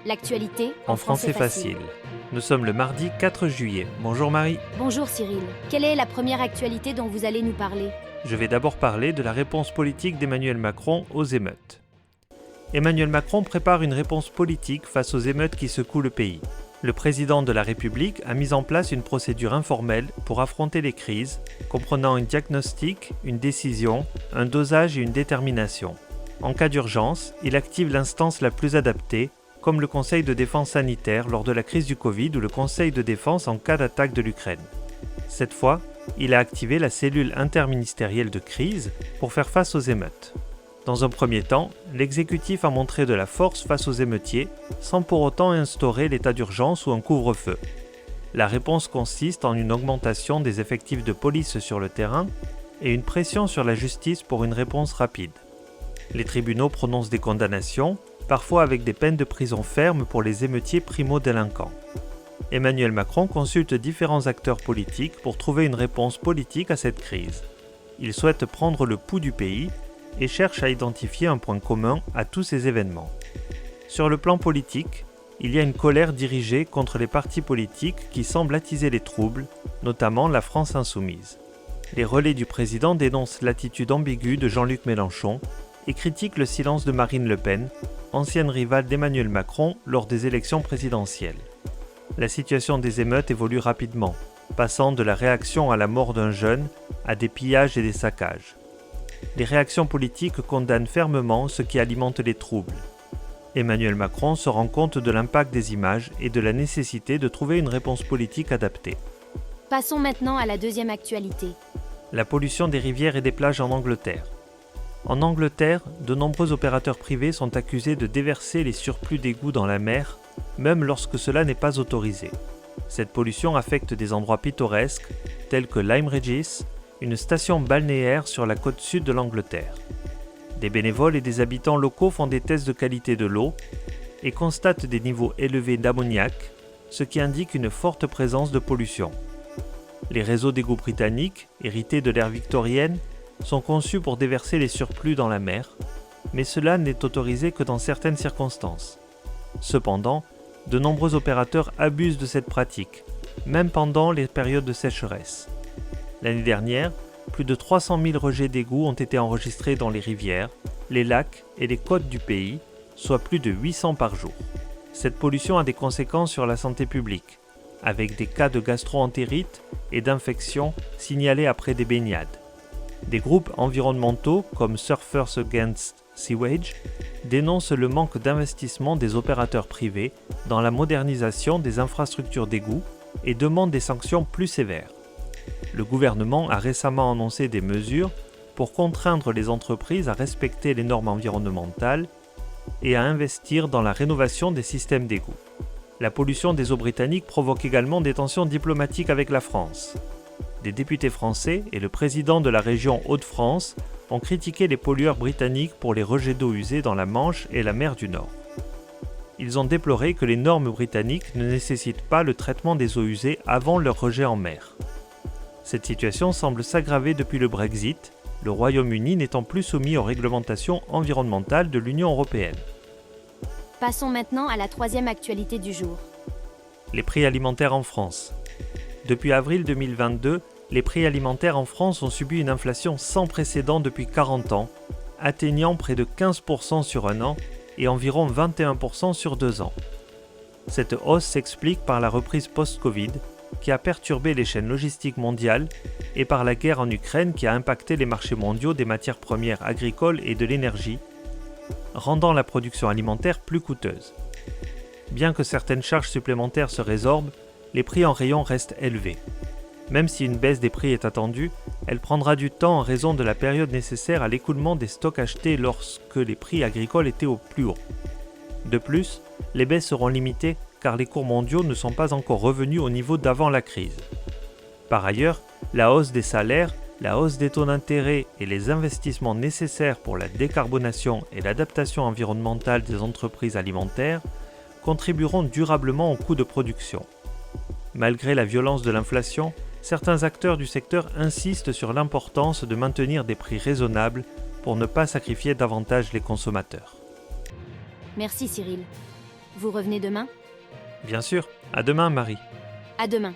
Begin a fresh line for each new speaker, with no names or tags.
L'actualité
En français facile. Nous sommes le mardi 4 juillet. Bonjour Marie.
Bonjour Cyril. Quelle est la première actualité dont vous allez nous parler?
Je vais d'abord parler de la réponse politique d'Emmanuel Macron aux émeutes. Emmanuel Macron prépare une réponse politique face aux émeutes qui secouent le pays. Le président de la République a mis en place une procédure informelle pour affronter les crises, comprenant un diagnostic, une décision, un dosage et une détermination. En cas d'urgence, il active l'instance la plus adaptée, comme le Conseil de défense sanitaire lors de la crise du Covid ou le Conseil de défense en cas d'attaque de l'Ukraine. Cette fois, il a activé la cellule interministérielle de crise pour faire face aux émeutes. Dans un premier temps, l'exécutif a montré de la force face aux émeutiers, sans pour autant instaurer l'état d'urgence ou un couvre-feu. La réponse consiste en une augmentation des effectifs de police sur le terrain et une pression sur la justice pour une réponse rapide. Les tribunaux prononcent des condamnations, parfois avec des peines de prison ferme pour les émeutiers primo-délinquants. Emmanuel Macron consulte différents acteurs politiques pour trouver une réponse politique à cette crise. Il souhaite prendre le pouls du pays et cherche à identifier un point commun à tous ces événements. Sur le plan politique, il y a une colère dirigée contre les partis politiques qui semblent attiser les troubles, notamment la France insoumise. Les relais du président dénoncent l'attitude ambiguë de Jean-Luc Mélenchon et critiquent le silence de Marine Le Pen, ancienne rivale d'Emmanuel Macron lors des élections présidentielles. La situation des émeutes évolue rapidement, passant de la réaction à la mort d'un jeune à des pillages et des saccages. Les réactions politiques condamnent fermement ce qui alimente les troubles. Emmanuel Macron se rend compte de l'impact des images et de la nécessité de trouver une réponse politique adaptée.
Passons maintenant à la deuxième actualité.
La pollution des rivières et des plages en Angleterre. En Angleterre, de nombreux opérateurs privés sont accusés de déverser les surplus d'égouts dans la mer, même lorsque cela n'est pas autorisé. Cette pollution affecte des endroits pittoresques, tels que Lyme Regis, une station balnéaire sur la côte sud de l'Angleterre. Des bénévoles et des habitants locaux font des tests de qualité de l'eau et constatent des niveaux élevés d'ammoniac, ce qui indique une forte présence de pollution. Les réseaux d'égouts britanniques, hérités de l'ère victorienne, sont conçus pour déverser les surplus dans la mer, mais cela n'est autorisé que dans certaines circonstances. Cependant, de nombreux opérateurs abusent de cette pratique, même pendant les périodes de sécheresse. L'année dernière, plus de 300 000 rejets d'égouts ont été enregistrés dans les rivières, les lacs et les côtes du pays, soit plus de 800 par jour. Cette pollution a des conséquences sur la santé publique, avec des cas de gastro-entérite et d'infections signalés après des baignades. Des groupes environnementaux comme Surfers Against Sewage dénoncent le manque d'investissement des opérateurs privés dans la modernisation des infrastructures d'égouts et demandent des sanctions plus sévères. Le gouvernement a récemment annoncé des mesures pour contraindre les entreprises à respecter les normes environnementales et à investir dans la rénovation des systèmes d'égouts. La pollution des eaux britanniques provoque également des tensions diplomatiques avec la France. Des députés français et le président de la région Hauts-de-France ont critiqué les pollueurs britanniques pour les rejets d'eau usée dans la Manche et la mer du Nord. Ils ont déploré que les normes britanniques ne nécessitent pas le traitement des eaux usées avant leur rejet en mer. Cette situation semble s'aggraver depuis le Brexit, le Royaume-Uni n'étant plus soumis aux réglementations environnementales de l'Union européenne.
Passons maintenant à la troisième actualité du jour.
Les prix alimentaires en France. Depuis avril 2022, les prix alimentaires en France ont subi une inflation sans précédent depuis 40 ans, atteignant près de 15% sur un an et environ 21% sur 2 ans. Cette hausse s'explique par la reprise post-Covid, qui a perturbé les chaînes logistiques mondiales, et par la guerre en Ukraine qui a impacté les marchés mondiaux des matières premières agricoles et de l'énergie, rendant la production alimentaire plus coûteuse. Bien que certaines charges supplémentaires se résorbent, les prix en rayon restent élevés. Même si une baisse des prix est attendue, elle prendra du temps en raison de la période nécessaire à l'écoulement des stocks achetés lorsque les prix agricoles étaient au plus haut. De plus, les baisses seront limitées car les cours mondiaux ne sont pas encore revenus au niveau d'avant la crise. Par ailleurs, la hausse des salaires, la hausse des taux d'intérêt et les investissements nécessaires pour la décarbonation et l'adaptation environnementale des entreprises alimentaires contribueront durablement au coût de production. Malgré la violence de l'inflation, certains acteurs du secteur insistent sur l'importance de maintenir des prix raisonnables pour ne pas sacrifier davantage les consommateurs.
Merci Cyril. Vous revenez demain?
Bien sûr. À demain, Marie.
À demain.